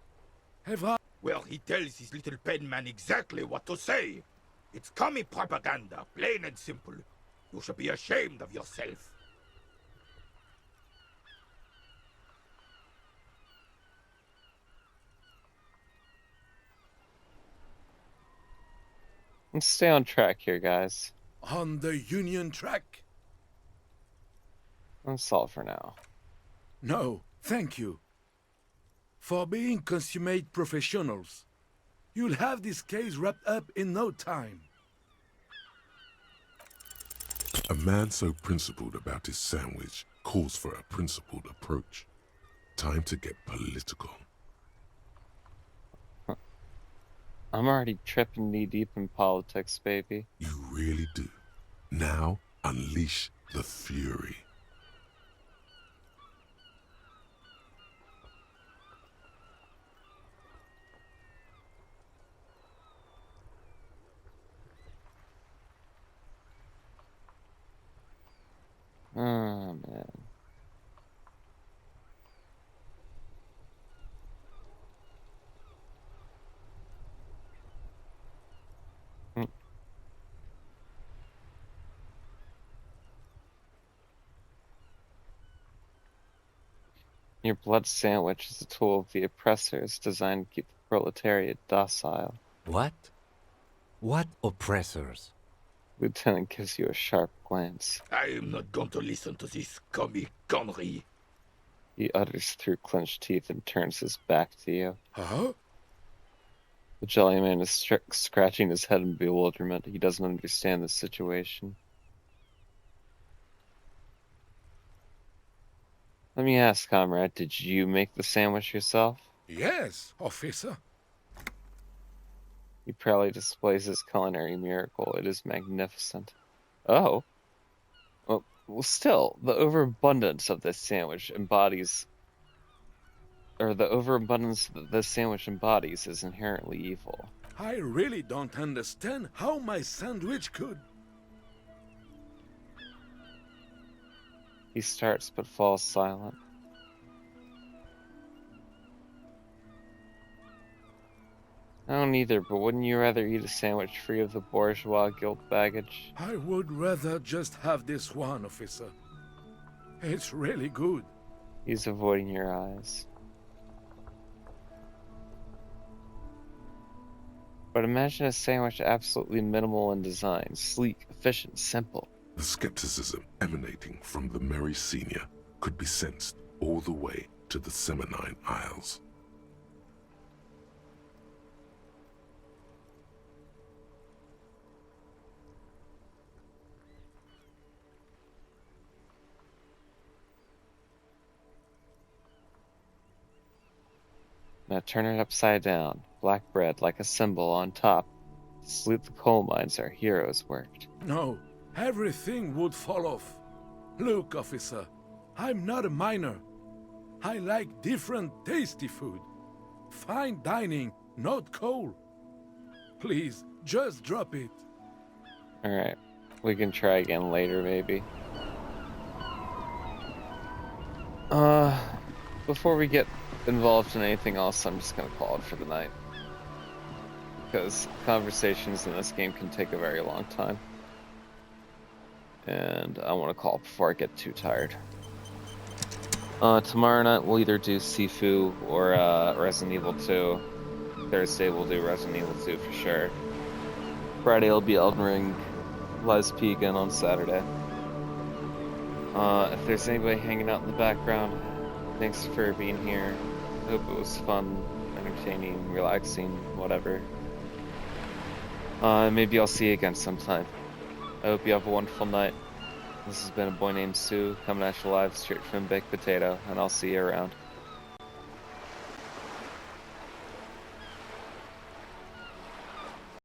Well, he tells his little pen man exactly what to say. It's commie propaganda, plain and simple. You should be ashamed of yourself. Let's stay on track here, guys. On the Union track? That's all for now. No, thank you. For being consummate professionals. You'll have this case wrapped up in no time. A man so principled about his sandwich calls for a principled approach. Time to get political. I'm already tripping knee-deep in politics, baby. You really do. Now, unleash the fury. Oh, man. Your blood sandwich is a tool of the oppressors designed to keep the proletariat docile. What? What oppressors? Lieutenant gives you a sharp glance. I am not going to listen to this comic gunnery. He utters through clenched teeth and turns his back to you. Huh? The jelly man is scratching his head in bewilderment. He doesn't understand the situation. Let me ask, comrade, did you make the sandwich yourself? Yes, officer. He proudly displays his culinary miracle. It is magnificent. Oh. Well, still, the overabundance of this sandwich embodies... Or the overabundance that this sandwich embodies is inherently evil. I really don't understand how my sandwich could... He starts but falls silent. I don't either, but wouldn't you rather eat a sandwich free of the bourgeois guilt baggage? I would rather just have this one, officer. It's really good. He's avoiding your eyes. But imagine a sandwich absolutely minimal in design, sleek, efficient, simple. The skepticism emanating from the Merry Senior could be sensed all the way to the Seminine Isles. Now turn it upside down. Black bread like a symbol on top. To salute the coal mines our heroes worked. No, everything would fall off. Look, officer, I'm not a miner. I like different tasty food. Fine dining, not coal. Please, just drop it. Alright, we can try again later, maybe. Before we get involved in anything else, I'm just gonna call it for the night. Because conversations in this game can take a very long time. And I want to call before I get too tired. Tomorrow night we'll either do Sifu or Resident Evil 2. Thursday we'll do Resident Evil 2 for sure. Friday will be Elden Ring, Lies P again on Saturday. If there's anybody hanging out in the background, thanks for being here. Hope it was fun, entertaining, relaxing, whatever. Maybe I'll see you again sometime. I hope you have a wonderful night. This has been a boy named Sue, coming at you live straight from Baked Potato, and I'll see you around.